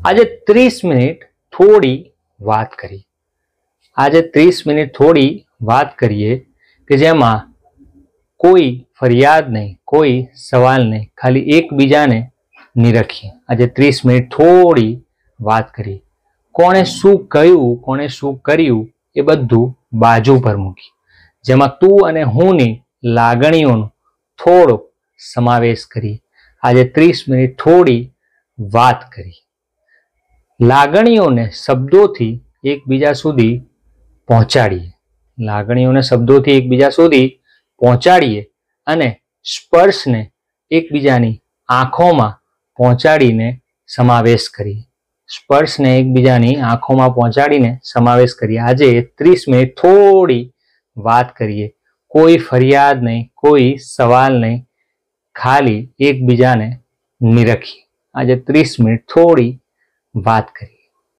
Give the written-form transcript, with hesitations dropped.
આજે 30 મિનિટ થોડી વાત કરી. આજે 30 મિનિટ થોડી વાત કરીએ કે જેમાં કોઈ ફરિયાદ નહીં, કોઈ સવાલ નહીં, ખાલી એકબીજાને નિરખીએ. આજે 30 મિનિટ થોડી વાત કરી. કોણે શું કહ્યું, કોણે શું કર્યું એ બધું બાજુ પર મૂકી, જેમાં તું અને હુંની લાગણીઓનો થોડો સમાવેશ કરી. આજે 30 મિનિટ થોડી વાત કરી. લાગણીઓને શબ્દોથી એકબીજા સુધી પહોંચાડીએ. લાગણીઓને શબ્દોથી એકબીજા સુધી પહોંચાડીએ અને સ્પર્શને એકબીજાની આંખોમાં પહોંચાડીને સમાવેશ કરીએ. સ્પર્શને એકબીજાની આંખોમાં પહોંચાડીને સમાવેશ કરીએ. આજે 30 મિનિટ થોડી વાત કરીએ. કોઈ ફરિયાદ નહીં, કોઈ સવાલ નહીં, ખાલી એકબીજાને નિરખીએ. આજે 30 મિનિટ થોડી વાત કરીએ.